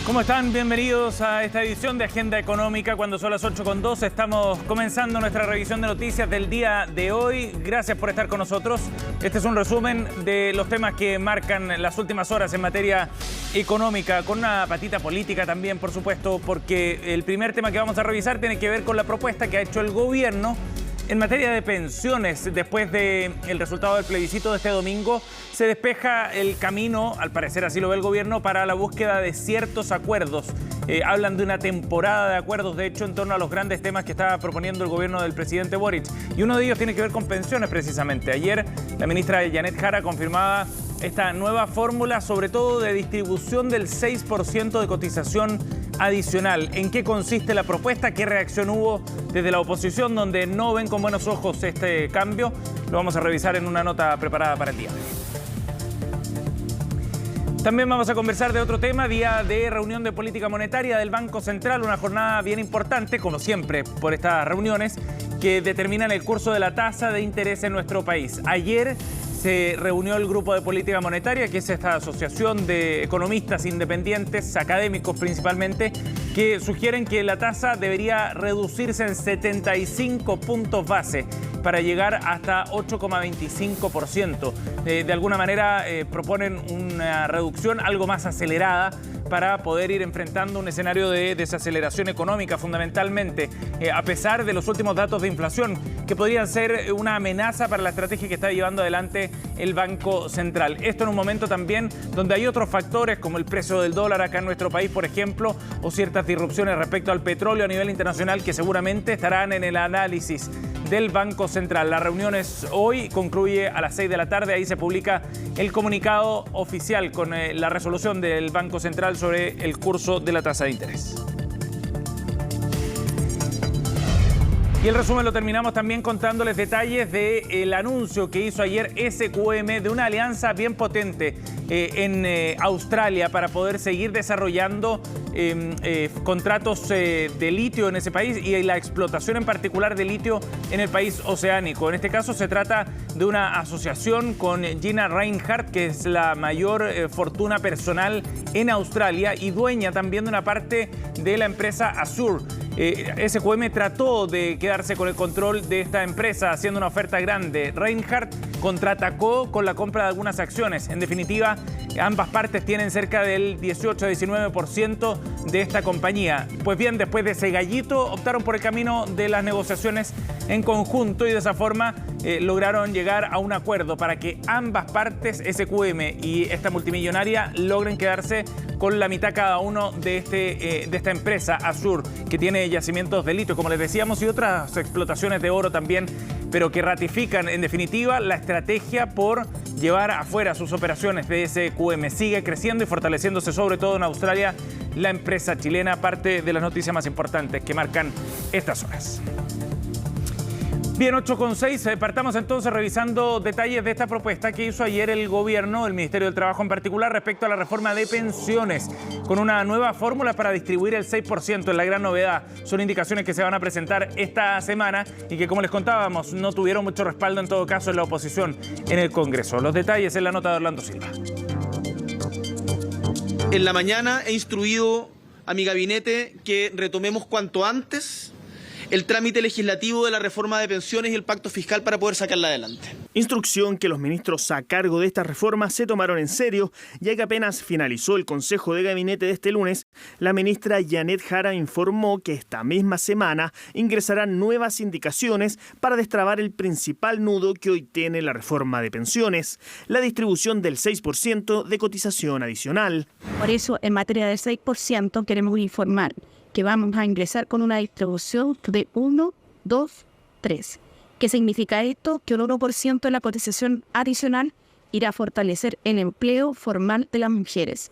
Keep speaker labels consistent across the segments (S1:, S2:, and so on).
S1: ¿Cómo están? Bienvenidos a esta edición de Agenda Económica. Cuando son las 8:02 estamos comenzando nuestra revisión de noticias del día de hoy. Gracias por estar con nosotros. Este es un resumen de los temas que marcan las últimas horas en materia económica, con una patita política también, por supuesto, porque el primer tema que vamos a revisar tiene que ver con la propuesta que ha hecho el gobierno en materia de pensiones. Después del resultado del plebiscito de este domingo, se despeja el camino, al parecer así lo ve el gobierno, para la búsqueda de ciertos acuerdos. Hablan de una temporada de acuerdos, de hecho, en torno a los grandes temas que estaba proponiendo el gobierno del presidente Boric. Y uno de ellos tiene que ver con pensiones, precisamente. Ayer, la ministra Janet Jara confirmaba esta nueva fórmula, sobre todo de distribución del 6% de cotización adicional. ¿En qué consiste la propuesta? ¿Qué reacción hubo desde la oposición, donde no ven con buenos ojos este cambio? Lo vamos a revisar en una nota preparada para el día. También vamos a conversar de otro tema, día de reunión de política monetaria del Banco Central, una jornada bien importante, como siempre, por estas reuniones que determinan el curso de la tasa de interés en nuestro país. Ayer se reunió el Grupo de Política Monetaria, que es esta asociación de economistas independientes, académicos principalmente, que sugieren que la tasa debería reducirse en 75 puntos base para llegar hasta 8,25%. De alguna manera proponen una reducción algo más acelerada para poder ir enfrentando un escenario de desaceleración económica, fundamentalmente, a pesar de los últimos datos de inflación, que podrían ser una amenaza para la estrategia que está llevando adelante el Banco Central. Esto en un momento también donde hay otros factores, como el precio del dólar acá en nuestro país, por ejemplo, o ciertas disrupciones respecto al petróleo a nivel internacional, que seguramente estarán en el análisis del Banco Central. La reunión es hoy, concluye a las 6 de la tarde. Ahí se publica el comunicado oficial con la resolución del Banco Central sobre el curso de la tasa de interés. Y el resumen lo terminamos también contándoles detalles del anuncio que hizo ayer SQM de una alianza bien potente en Australia para poder seguir desarrollando contratos de litio en ese país y la explotación en particular de litio en el país oceánico. En este caso se trata de una asociación con Gina Rinehart, que es la mayor fortuna personal en Australia y dueña también de una parte de la empresa Azure. SQM trató de quedarse con el control de esta empresa haciendo una oferta grande. Rinehart contraatacó con la compra de algunas acciones. En definitiva, ambas partes tienen cerca del 18-19% de esta compañía. Pues bien, después de ese gallito, optaron por el camino de las negociaciones en conjunto y de esa forma lograron llegar a un acuerdo para que ambas partes, SQM y esta multimillonaria, logren quedarse con la mitad cada uno de esta empresa, Azure, que tiene yacimientos de litio, como les decíamos, y otras explotaciones de oro también, pero que ratifican, en definitiva, la estrategia por llevar afuera sus operaciones de SQM. Sigue creciendo y fortaleciéndose, sobre todo en Australia, la empresa chilena, parte de las noticias más importantes que marcan estas horas. Bien, 8:06, partamos entonces revisando detalles de esta propuesta que hizo ayer el gobierno, el Ministerio del Trabajo en particular, respecto a la reforma de pensiones, con una nueva fórmula para distribuir el 6%, es la gran novedad. Son indicaciones que se van a presentar esta semana y que, como les contábamos, no tuvieron mucho respaldo en todo caso en la oposición en el Congreso. Los detalles en la nota de Orlando Silva.
S2: En la mañana he instruido a mi gabinete que retomemos cuanto antes el trámite legislativo de la reforma de pensiones y el pacto fiscal para poder sacarla adelante.
S3: Instrucción que los ministros a cargo de esta reforma se tomaron en serio, ya que apenas finalizó el Consejo de Gabinete de este lunes, la ministra Janet Jara informó que esta misma semana ingresarán nuevas indicaciones para destrabar el principal nudo que hoy tiene la reforma de pensiones, la distribución del 6% de cotización adicional.
S4: Por eso, en materia del 6%, queremos informar que vamos a ingresar con una distribución de 1, 2, 3. ¿Qué significa esto? Que un 1% de la cotización adicional irá a fortalecer el empleo formal de las mujeres.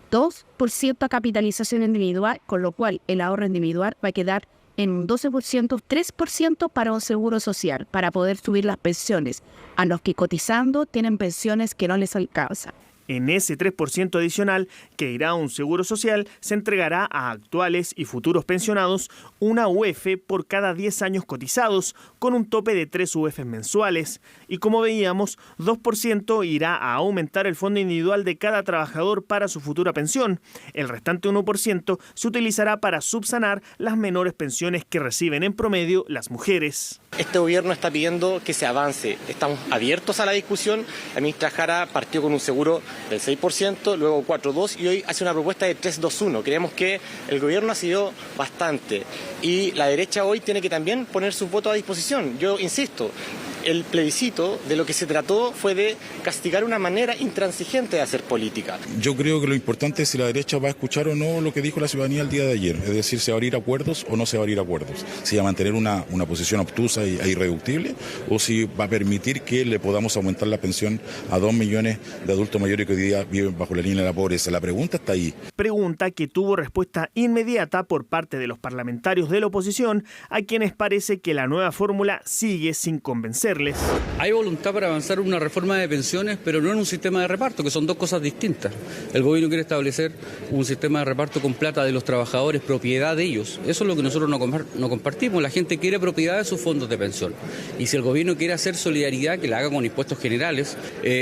S4: 2% a capitalización individual, con lo cual el ahorro individual va a quedar en un 12%, 3% para un seguro social, para poder subir las pensiones a los que cotizando tienen pensiones que no les alcanzan.
S3: En ese 3% adicional que irá a un seguro social, se entregará a actuales y futuros pensionados una UF por cada 10 años cotizados, con un tope de 3 UF mensuales. Y como veíamos, 2% irá a aumentar el fondo individual de cada trabajador para su futura pensión. El restante 1% se utilizará para subsanar las menores pensiones que reciben en promedio las mujeres.
S5: Este gobierno está pidiendo que se avance. Estamos abiertos a la discusión. La ministra Jara partió con un seguro del 6%, luego 4,2% y hoy hace una propuesta de 3,2,1%. Creemos que el gobierno ha sido bastante y la derecha hoy tiene que también poner su voto a disposición. Yo insisto, el plebiscito de lo que se trató fue de castigar una manera intransigente de hacer política.
S6: Yo creo que lo importante es si la derecha va a escuchar o no lo que dijo la ciudadanía el día de ayer, es decir, se va a abrir acuerdos o no se va a abrir acuerdos, si va a mantener una posición obtusa e irreductible o si va a permitir que le podamos aumentar la pensión a 2 millones de adultos mayores que hoy día viven bajo la línea de la pobreza. La pregunta está ahí.
S3: Pregunta que tuvo respuesta inmediata por parte de los parlamentarios de la oposición, a quienes parece que la nueva fórmula sigue sin convencerles.
S7: Hay voluntad para avanzar una reforma de pensiones, pero no en un sistema de reparto, que son dos cosas distintas. El gobierno quiere establecer un sistema de reparto con plata de los trabajadores, propiedad de ellos. Eso es lo que nosotros no compartimos. La gente quiere propiedad de sus fondos de pensión. Y si el gobierno quiere hacer solidaridad, que la haga con impuestos generales.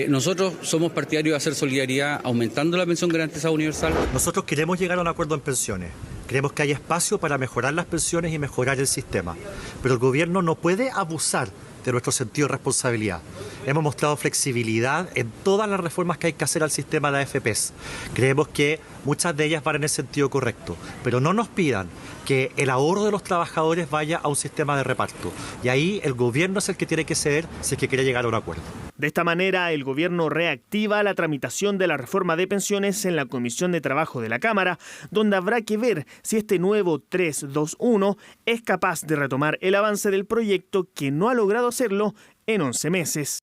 S7: Nosotros somos partidarios de hacer solidaridad aumentando la pensión garantizada universal.
S8: Nosotros queremos llegar a un acuerdo en pensiones. Creemos que hay espacio para mejorar las pensiones y mejorar el sistema. Pero el gobierno no puede abusar de nuestro sentido de responsabilidad. Hemos mostrado flexibilidad en todas las reformas que hay que hacer al sistema de AFPs. Creemos que muchas de ellas van en el sentido correcto, pero no nos pidan que el ahorro de los trabajadores vaya a un sistema de reparto. Y ahí el gobierno es el que tiene que ceder si es que quiere llegar a un acuerdo.
S3: De esta manera, el gobierno reactiva la tramitación de la reforma de pensiones en la Comisión de Trabajo de la Cámara, donde habrá que ver si este nuevo 321 es capaz de retomar el avance del proyecto que no ha logrado hacerlo en 11 meses.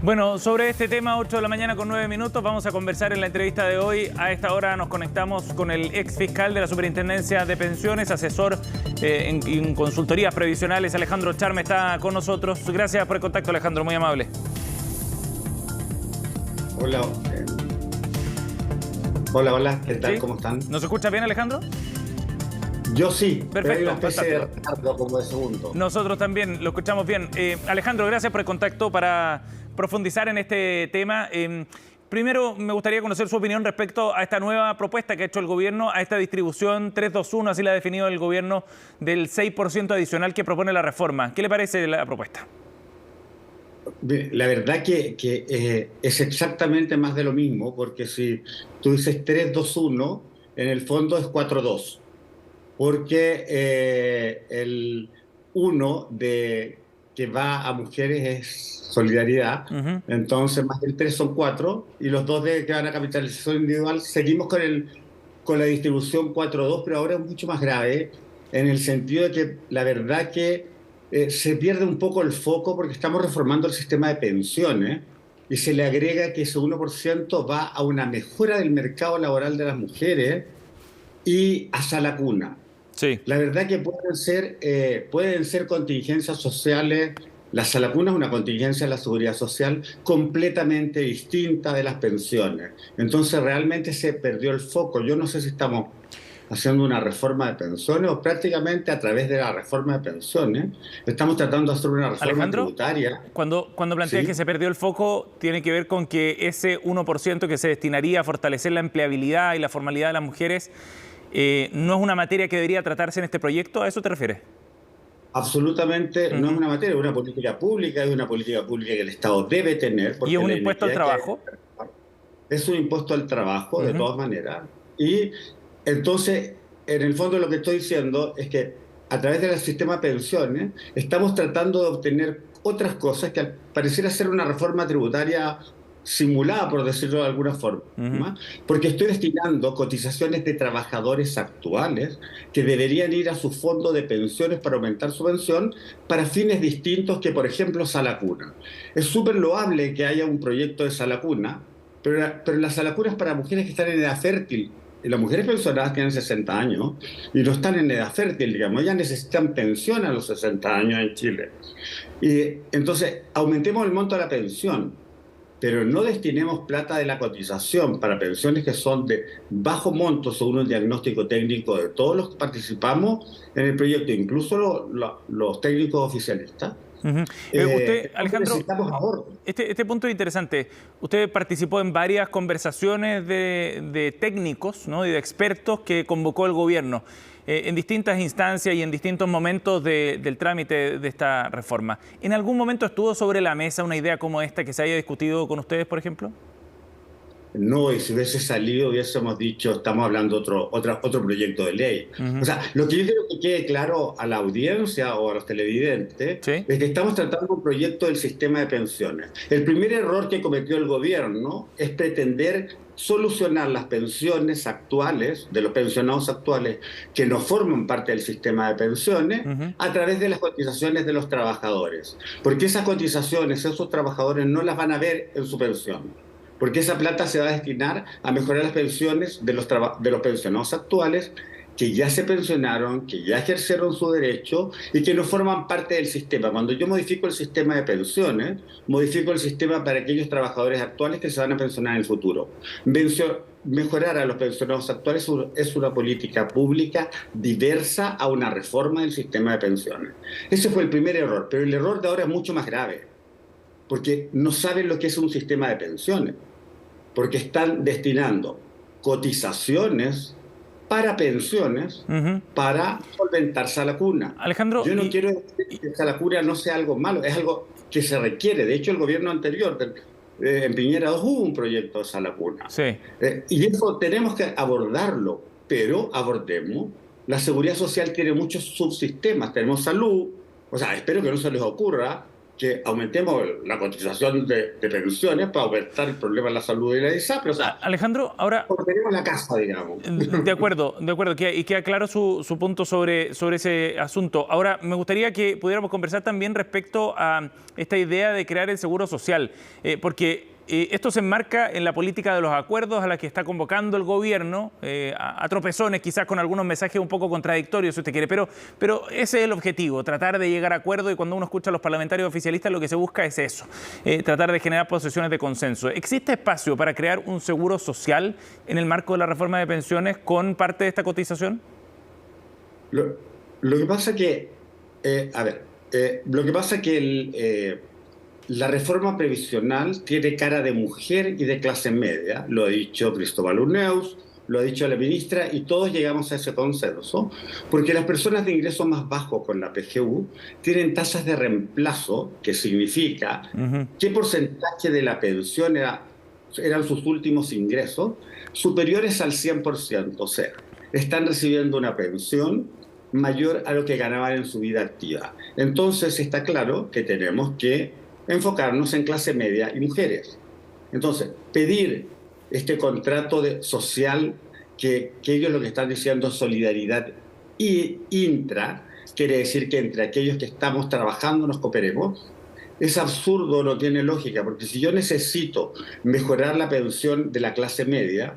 S1: Bueno, sobre este tema, 8 de la mañana con 9 minutos, vamos a conversar en la entrevista de hoy. A esta hora nos conectamos con el ex fiscal de la Superintendencia de Pensiones, asesor en consultorías previsionales. Alejandro Charme está con nosotros. Gracias por el contacto, Alejandro, muy amable.
S9: Hola. Hola, ¿qué tal?
S1: ¿Sí?
S9: ¿Cómo están?
S1: ¿Nos escucha bien, Alejandro?
S9: Yo sí,
S1: perfecto,
S9: pero hay una especie de retardo como de segundo.
S1: Nosotros también lo escuchamos bien. Alejandro, gracias por el contacto para profundizar en este tema. Primero, me gustaría conocer su opinión respecto a esta nueva propuesta que ha hecho el gobierno, a esta distribución 321, así la ha definido el gobierno, del 6% adicional que propone la reforma. ¿Qué le parece la propuesta?
S9: La verdad que es exactamente más de lo mismo, porque si tú dices 321, en el fondo es 4-2, porque el 1 que va a mujeres es solidaridad, entonces más del 3 son 4, y los 2 que van a capitalización individual, seguimos con la distribución 4-2, pero ahora es mucho más grave, en el sentido de que la verdad que se pierde un poco el foco porque estamos reformando el sistema de pensiones y se le agrega que ese 1% va a una mejora del mercado laboral de las mujeres y hasta la cuna.
S1: Sí.
S9: La verdad que pueden ser contingencias sociales. La salacuna es una contingencia de la seguridad social completamente distinta de las pensiones. Entonces realmente se perdió el foco. Yo no sé si estamos haciendo una reforma de pensiones o prácticamente a través de la reforma de pensiones estamos tratando de hacer una reforma
S1: Alejandro,
S9: tributaria.
S1: Cuando plantea que se perdió el foco, tiene que ver con que ese 1% que se destinaría a fortalecer la empleabilidad y la formalidad de las mujeres no es una materia que debería tratarse en este proyecto. ¿A eso te refieres?
S9: Absolutamente no es una materia, es una política pública, es una política pública que el Estado debe tener.
S1: ¿Y es un impuesto al trabajo?
S9: Es un impuesto al trabajo, de todas maneras. Y entonces, en el fondo lo que estoy diciendo es que a través del sistema de pensiones estamos tratando de obtener otras cosas que pareciera ser una reforma tributaria simulada, por decirlo de alguna forma, porque estoy destinando cotizaciones de trabajadores actuales que deberían ir a su fondo de pensiones para aumentar su pensión para fines distintos que, por ejemplo, Salacuna. Es súper loable que haya un proyecto de Salacuna, pero la Salacuna es para mujeres que están en edad fértil, las mujeres pensionadas tienen 60 años y no están en edad fértil, digamos, ellas necesitan pensión a los 60 años en Chile. Y entonces, aumentemos el monto de la pensión, pero no destinemos plata de la cotización para pensiones que son de bajo monto según un diagnóstico técnico de todos los que participamos en el proyecto, incluso los técnicos oficialistas.
S1: Usted, Alejandro, este punto es interesante. Usted participó en varias conversaciones de técnicos, ¿no?, y de expertos que convocó el gobierno en distintas instancias y en distintos momentos del trámite de esta reforma. ¿En algún momento estuvo sobre la mesa una idea como esta que se haya discutido con ustedes, por ejemplo?
S9: No, y si hubiese salido hubiésemos dicho, estamos hablando otro proyecto de ley. O sea, lo que yo quiero que quede claro a la audiencia o a los televidentes es que estamos tratando un proyecto del sistema de pensiones. El primer error que cometió el gobierno es pretender solucionar las pensiones actuales, de los pensionados actuales que no forman parte del sistema de pensiones, a través de las cotizaciones de los trabajadores. Porque esas cotizaciones, esos trabajadores no las van a ver en su pensión. Porque esa plata se va a destinar a mejorar las pensiones de los pensionados actuales que ya se pensionaron, que ya ejercieron su derecho y que no forman parte del sistema. Cuando yo modifico el sistema de pensiones, modifico el sistema para aquellos trabajadores actuales que se van a pensionar en el futuro. Mejorar a los pensionados actuales es una política pública diversa a una reforma del sistema de pensiones. Ese fue el primer error, pero el error de ahora es mucho más grave, porque no saben lo que es un sistema de pensiones, porque están destinando cotizaciones para pensiones para solventar Salacuna.
S1: Alejandro,
S9: yo no quiero decir que Salacuna no sea algo malo, es algo que se requiere. De hecho, el gobierno anterior, en Piñera 2, hubo un proyecto de Salacuna. Y eso tenemos que abordarlo, pero abordemos. La seguridad social tiene muchos subsistemas. Tenemos salud, o sea, espero que no se les ocurra que aumentemos la cotización de pensiones para aumentar el problema de la salud y la ISAPRE. O sea,
S1: Alejandro, ahora...
S9: ordenemos la casa, digamos.
S1: De acuerdo, y queda claro su punto sobre ese asunto. Ahora, me gustaría que pudiéramos conversar también respecto a esta idea de crear el seguro social, porque esto se enmarca en la política de los acuerdos a la que está convocando el gobierno, a tropezones, quizás con algunos mensajes un poco contradictorios, si usted quiere, pero ese es el objetivo, tratar de llegar a acuerdos, y cuando uno escucha a los parlamentarios oficialistas lo que se busca es eso, tratar de generar posiciones de consenso. ¿Existe espacio para crear un seguro social en el marco de la reforma de pensiones con parte de esta cotización?
S9: Lo que pasa que, lo que pasa que la reforma previsional tiene cara de mujer y de clase media, lo ha dicho Cristóbal Urneus, lo ha dicho la ministra, y todos llegamos a ese consenso, porque las personas de ingreso más bajo con la PGU tienen tasas de reemplazo, que significa qué porcentaje de la pensión eran sus últimos ingresos, superiores al 100%, o sea, están recibiendo una pensión mayor a lo que ganaban en su vida activa. Entonces está claro que tenemos que enfocarnos en clase media y mujeres. Entonces, pedir este contrato social, que ellos lo que están diciendo es solidaridad intra, quiere decir que entre aquellos que estamos trabajando nos cooperemos, es absurdo, no tiene lógica, porque si yo necesito mejorar la pensión de la clase media,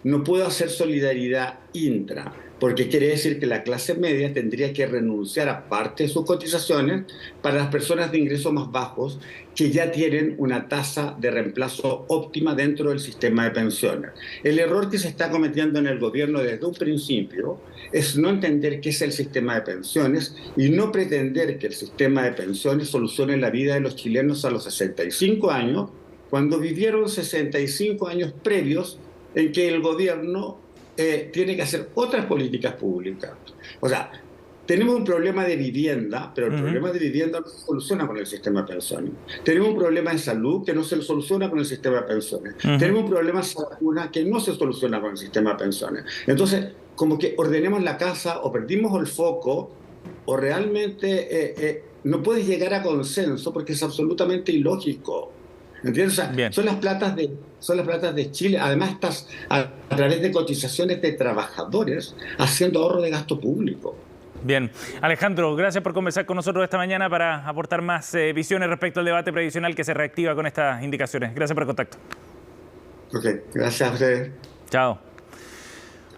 S9: no puedo hacer solidaridad intra, porque quiere decir que la clase media tendría que renunciar a parte de sus cotizaciones para las personas de ingresos más bajos que ya tienen una tasa de reemplazo óptima dentro del sistema de pensiones. El error que se está cometiendo en el gobierno desde un principio es no entender qué es el sistema de pensiones y no pretender que el sistema de pensiones solucione la vida de los chilenos a los 65 años, cuando vivieron 65 años previos en que el gobierno tiene que hacer otras políticas públicas. O sea, tenemos un problema de vivienda, pero el problema de vivienda no se soluciona con el sistema de pensiones. Tenemos un problema de salud que no se soluciona con el sistema de pensiones. Tenemos un problema de salud que no se soluciona con el sistema de pensiones. Entonces, como que ordenemos la casa, o perdimos el foco, o realmente no puedes llegar a consenso porque es absolutamente ilógico. ¿Entiendes? O sea, son las platas de Chile. Además, estás a través de cotizaciones de trabajadores haciendo ahorro de gasto público.
S1: Bien. Alejandro, gracias por conversar con nosotros esta mañana para aportar más visiones respecto al debate previsional que se reactiva con estas indicaciones. Gracias por el contacto.
S9: Ok, gracias a ustedes.
S1: Chao.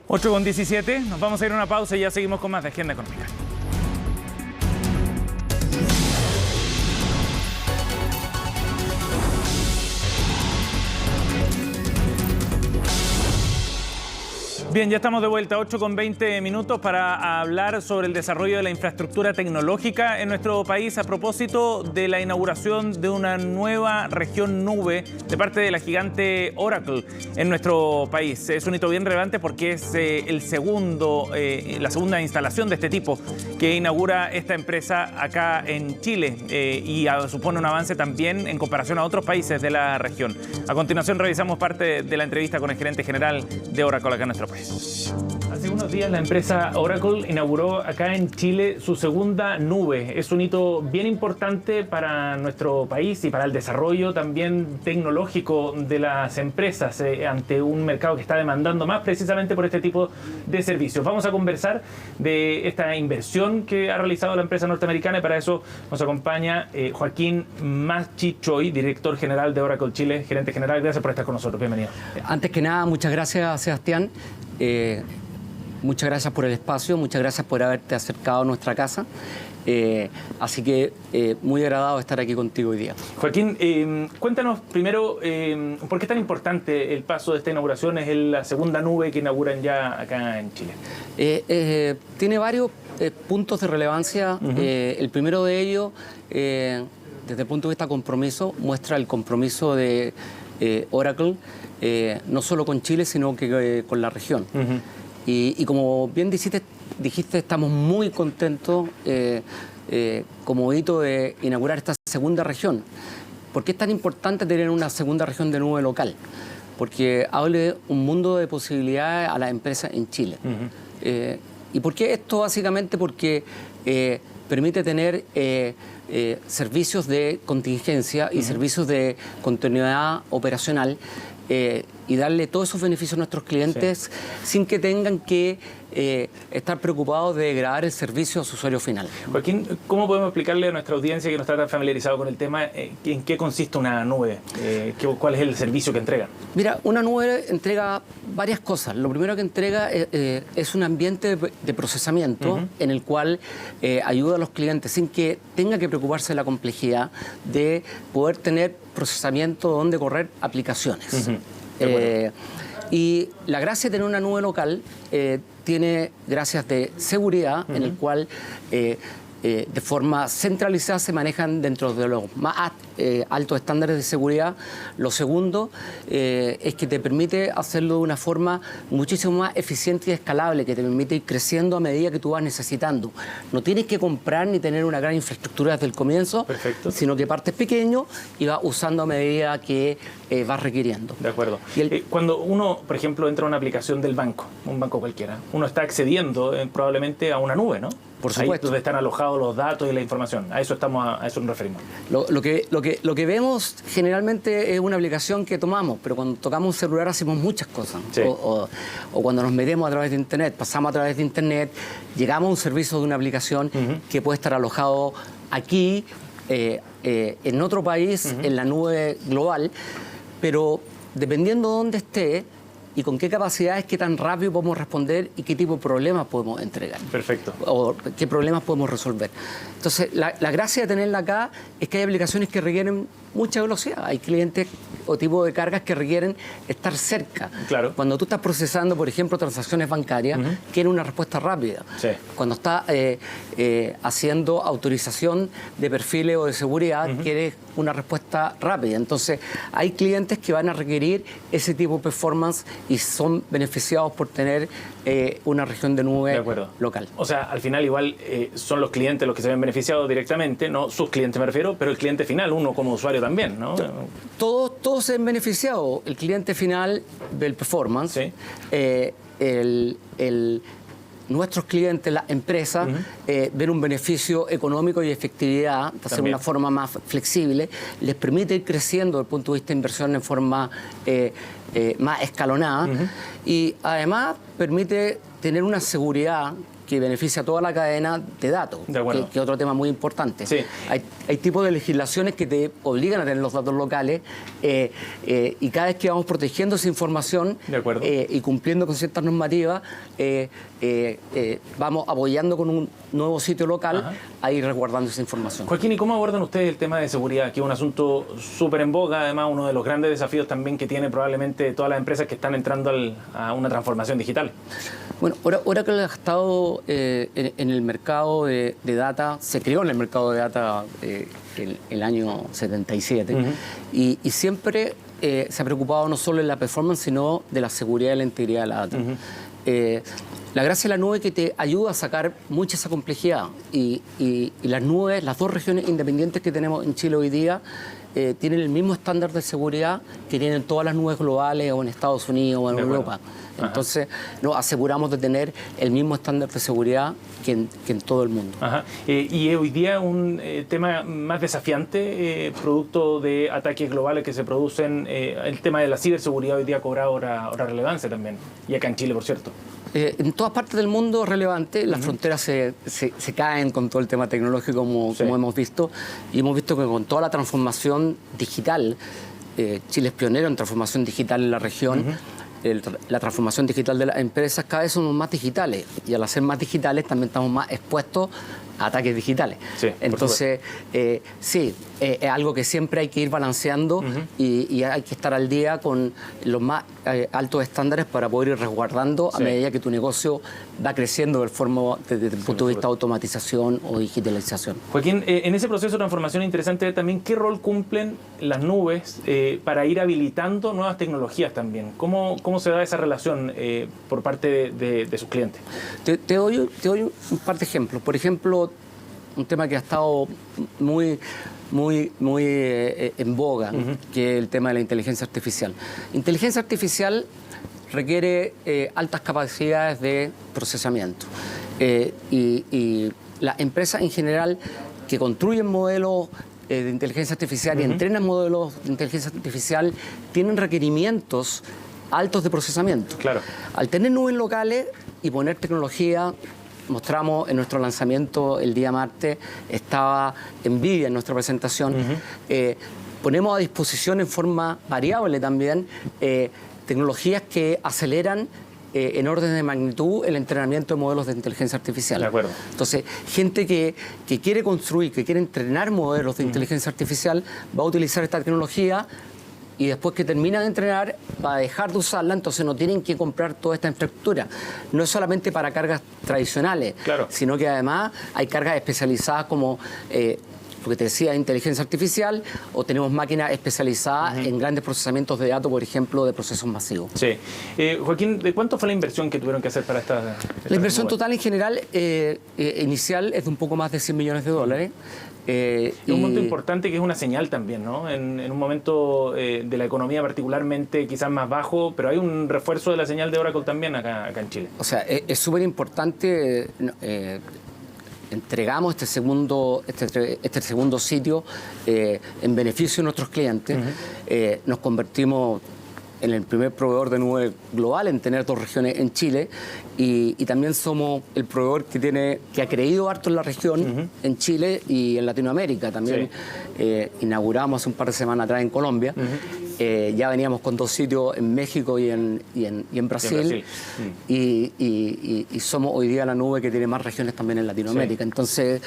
S1: 8:17, nos vamos a ir a una pausa y ya seguimos con más de Agenda Económica. Bien, ya estamos de vuelta, 8:20 para hablar sobre el desarrollo de la infraestructura tecnológica en nuestro país a propósito de la inauguración de una nueva región nube de parte de la gigante Oracle en nuestro país. Es un hito bien relevante porque es la segunda instalación de este tipo que inaugura esta empresa acá en Chile y supone un avance también en comparación a otros países de la región. A continuación revisamos parte de la entrevista con el gerente general de Oracle acá en nuestro país. Hace unos días la empresa Oracle inauguró acá en Chile su segunda nube. Es un hito bien importante para nuestro país y para el desarrollo también tecnológico de las empresas ante un mercado que está demandando más precisamente por este tipo de servicios. Vamos a conversar de esta inversión que ha realizado la empresa norteamericana y para eso nos acompaña Joaquín Machichoy, director general de Oracle Chile, gerente general. Gracias por estar con nosotros. Bienvenido.
S10: Antes que nada, muchas gracias, Sebastián. Muchas gracias por el espacio, muchas gracias por haberte acercado a nuestra casa. Así que muy agradado de estar aquí contigo hoy día.
S1: Joaquín, cuéntanos primero por qué es tan importante el paso de esta inauguración. Es la segunda nube que inauguran ya acá en Chile.
S10: Tiene varios puntos de relevancia. El primero de ellos, desde el punto de vista compromiso, muestra el compromiso de Oracle, no solo con Chile, sino que con la región. Y como bien dijiste, estamos muy contentos como hito de inaugurar esta segunda región. ¿Por qué es tan importante tener una segunda región de nube local? Porque abre un mundo de posibilidades a las empresas en Chile. ¿Y por qué esto? Básicamente porque permite tener servicios de contingencia y servicios de continuidad operacional y darle todos esos beneficios a nuestros clientes sin que tengan que estar preocupados de degradar el servicio a su usuario final.
S1: Joaquín, ¿cómo podemos explicarle a nuestra audiencia que no está tan familiarizado con el tema en qué consiste una nube? ¿Cuál es el servicio que entrega?
S10: Mira, una nube entrega varias cosas. Lo primero que entrega es un ambiente de procesamiento en el cual ayuda a los clientes sin que tenga que preocuparse de la complejidad de poder tener procesamiento donde correr aplicaciones. Y la gracia de tener una nube local tiene gracias de seguridad en el cual de forma centralizada se manejan dentro de los más altos estándares de seguridad. Lo segundo es que te permite hacerlo de una forma muchísimo más eficiente y escalable, que te permite ir creciendo a medida que tú vas necesitando. No tienes que comprar ni tener una gran infraestructura desde el comienzo, sino que partes pequeño y vas usando a medida que vas requiriendo.
S1: De acuerdo. Cuando uno, por ejemplo, entra a una aplicación del banco, un banco cualquiera, uno está accediendo probablemente a una nube, ¿no?
S10: Por supuesto.
S1: Ahí donde están alojados los datos y la información. A eso nos referimos.
S10: Lo que vemos generalmente es una aplicación que tomamos, pero cuando tocamos un celular hacemos muchas cosas. O cuando nos metemos a través de Internet, pasamos a través de Internet, llegamos a un servicio de una aplicación que puede estar alojado aquí, en otro país, en la nube global, pero dependiendo de dónde esté, y con qué capacidades, qué tan rápido podemos responder y qué tipo de problemas podemos entregar.
S1: Perfecto.
S10: O qué problemas podemos resolver. Entonces, la gracia de tenerla acá es que hay aplicaciones que requieren mucha velocidad. Hay clientes o tipos de cargas que requieren estar cerca.
S1: Claro.
S10: Cuando tú estás procesando, por ejemplo, transacciones bancarias, quiere una respuesta rápida. Cuando estás haciendo autorización de perfiles o de seguridad, quieres una respuesta rápida. Entonces, hay clientes que van a requerir ese tipo de performance y son beneficiados por tener una región de nube local.
S1: O sea, al final igual son los clientes los que se ven beneficiados directamente, no sus clientes me refiero, pero el cliente final, uno como usuario también, ¿no?
S10: Todos se ven beneficiados. El cliente final del performance, nuestros clientes, las empresas, ven un beneficio económico y efectividad, de hacer una forma más flexible, les permite ir creciendo desde el punto de vista de inversión en forma más escalonada y además permite tener una seguridad que beneficia a toda la cadena de datos, que es otro tema muy importante.
S1: Sí.
S10: Hay tipos de legislaciones que te obligan a tener los datos locales y cada vez que vamos protegiendo esa información y cumpliendo con ciertas normativas, vamos apoyando con un nuevo sitio local a ir resguardando esa información.
S1: Joaquín, ¿y cómo abordan ustedes el tema de seguridad? Que es un asunto súper en boga, además uno de los grandes desafíos también que tiene probablemente todas las empresas que están entrando a una transformación digital.
S10: Bueno, Oracle ha estado en el mercado de data, se creó en el mercado de data el año 77 y siempre se ha preocupado no solo de la performance, sino de la seguridad y la integridad de la data. La gracia de la nube es que te ayuda a sacar mucha esa complejidad y las nubes, las dos regiones independientes que tenemos en Chile hoy día, tienen el mismo estándar de seguridad que tienen todas las nubes globales o en Estados Unidos o en Europa. Entonces nos aseguramos de tener el mismo estándar de seguridad que en todo el mundo.
S1: Y hoy día un tema más desafiante, producto de ataques globales que se producen, el tema de la ciberseguridad hoy día cobra ahora relevancia también, y acá en Chile, por cierto.
S10: En todas partes del mundo es relevante, las fronteras se caen con todo el tema tecnológico como hemos visto, y hemos visto que con toda la transformación digital, Chile es pionero en transformación digital en la región, la transformación digital de las empresas, cada vez somos más digitales, y al ser más digitales también estamos más expuestos a ataques digitales. Entonces, es algo que siempre hay que ir balanceando y hay que estar al día con los más altos estándares para poder ir resguardando a medida que tu negocio va creciendo desde el punto de vista de automatización o digitalización.
S1: Joaquín, en ese proceso de transformación es interesante ver también qué rol cumplen las nubes para ir habilitando nuevas tecnologías también. ¿Cómo se da esa relación por parte de sus clientes?
S10: Te doy un par de ejemplos. Por ejemplo, un tema que ha estado muy en boga, que es el tema de la inteligencia artificial. Inteligencia artificial requiere altas capacidades de procesamiento y las empresas en general que construyen modelos de inteligencia artificial y entrenan modelos de inteligencia artificial tienen requerimientos altos de procesamiento. Al tener nubes locales y poner tecnología, mostramos en nuestro lanzamiento el día martes, estaba NVIDIA en nuestra presentación, ponemos a disposición en forma variable también tecnologías que aceleran en orden de magnitud el entrenamiento de modelos de inteligencia artificial. Entonces, gente que quiere construir, que quiere entrenar modelos de inteligencia artificial, va a utilizar esta tecnología y después que termina de entrenar va a dejar de usarla, entonces no tienen que comprar toda esta infraestructura. No es solamente para cargas tradicionales, sino que además hay cargas especializadas como lo que te decía, inteligencia artificial, o tenemos máquinas especializadas en grandes procesamientos de datos, por ejemplo, de procesos masivos.
S1: Joaquín, ¿de cuánto fue la inversión que tuvieron que hacer para esta
S10: La inversión total en general inicial es de un poco más de $100 millones.
S1: Y un monto importante que es una señal también, ¿no? En un momento de la economía particularmente quizás más bajo, pero hay un refuerzo de la señal de Oracle también acá en Chile.
S10: O sea, es súper importante. Entregamos este segundo sitio en beneficio de nuestros clientes. Nos convertimos en el primer proveedor de nube global en tener 2 regiones en Chile y también somos el proveedor que ha creído harto en la región, en Chile y en Latinoamérica. También inauguramos hace un par de semanas atrás en Colombia. Ya veníamos con 2 sitios en México y en Brasil. Y somos hoy día la nube que tiene más regiones también en Latinoamérica. Entonces,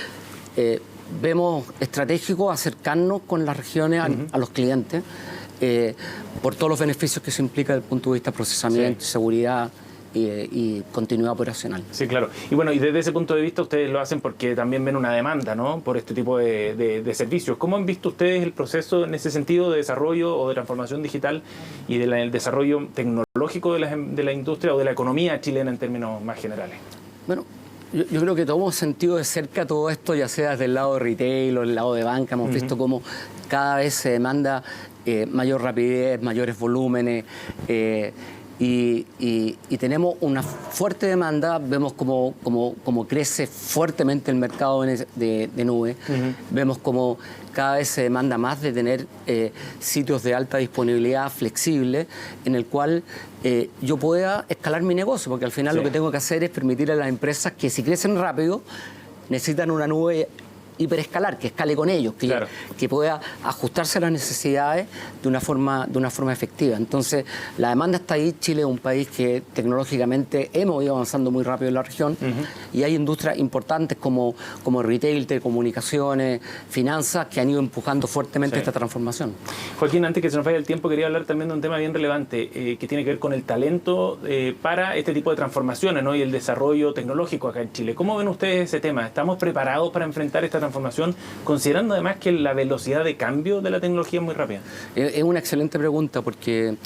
S10: vemos estratégico acercarnos con las regiones a los clientes. Por todos los beneficios que eso implica desde el punto de vista de procesamiento, seguridad y continuidad operacional.
S1: Sí, claro. Y bueno, y desde ese punto de vista ustedes lo hacen porque también ven una demanda, ¿no?, por este tipo de servicios. ¿Cómo han visto ustedes el proceso en ese sentido de desarrollo o de transformación digital y del desarrollo tecnológico de la industria o de la economía chilena en términos más generales?
S10: Bueno, yo creo que todos hemos sentido de cerca todo esto, ya sea desde el lado de retail o del lado de banca. Hemos visto cómo cada vez se demanda mayor rapidez, mayores volúmenes. y tenemos una fuerte demanda, vemos como crece fuertemente el mercado de nube, vemos como cada vez se demanda más de tener sitios de alta disponibilidad flexible en el cual yo pueda escalar mi negocio, porque al final lo que tengo que hacer es permitirle a las empresas que si crecen rápido necesitan una nube hiperescalar, que escale con ellos, que pueda ajustarse a las necesidades de una forma efectiva. Entonces, la demanda está ahí. Chile es un país que tecnológicamente hemos ido avanzando muy rápido en la región y hay industrias importantes como retail, telecomunicaciones, finanzas, que han ido empujando fuertemente esta transformación.
S1: Joaquín, antes que se nos vaya el tiempo, quería hablar también de un tema bien relevante que tiene que ver con el talento para este tipo de transformaciones, ¿no? Y el desarrollo tecnológico acá en Chile. ¿Cómo ven ustedes ese tema? ¿Estamos preparados para enfrentar esta transformación, considerando además que la velocidad de cambio de la tecnología es muy rápida?
S10: Es una excelente pregunta porque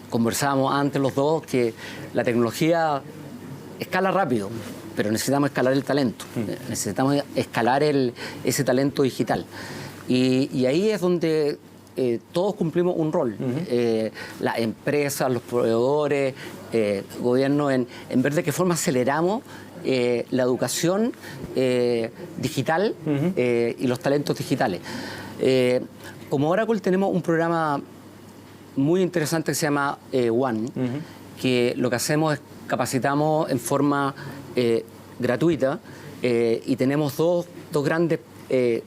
S10: conversábamos antes los dos que la tecnología escala rápido, pero necesitamos escalar el talento, necesitamos escalar ese talento digital. Y ahí es donde todos cumplimos un rol. Las empresas, los proveedores, gobierno, en ver de qué forma aceleramos la educación digital y los talentos digitales. Como Oracle tenemos un programa muy interesante que se llama One, que lo que hacemos es capacitamos en forma gratuita y tenemos dos grandes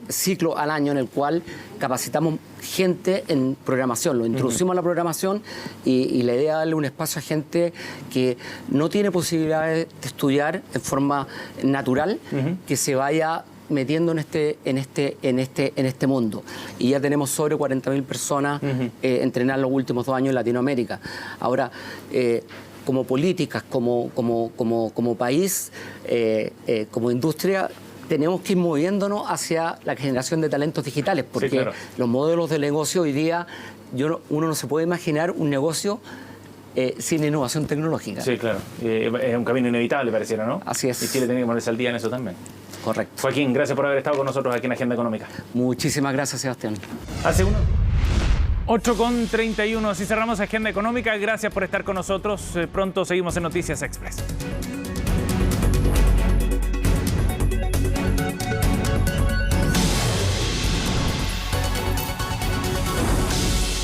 S10: ciclos al año en el cual capacitamos gente en programación, lo introducimos a la programación y la idea es darle un espacio a gente que no tiene posibilidades de estudiar en forma natural, que se vaya metiendo en este mundo. Y ya tenemos sobre 40.000 personas entrenadas los últimos 2 años en Latinoamérica. Ahora, como políticas, como país, como industria, tenemos que ir moviéndonos hacia la generación de talentos digitales, porque los modelos de negocio hoy día, uno no se puede imaginar un negocio sin innovación tecnológica.
S1: Sí, claro. Es un camino inevitable, pareciera, ¿no?
S10: Así es.
S1: Y Chile tiene que ponerse al día en eso también.
S10: Correcto.
S1: Joaquín, gracias por haber estado con nosotros aquí en Agenda Económica.
S10: Muchísimas gracias, Sebastián.
S1: Hace 8:31. Así cerramos Agenda Económica. Gracias por estar con nosotros. Pronto seguimos en Noticias Express.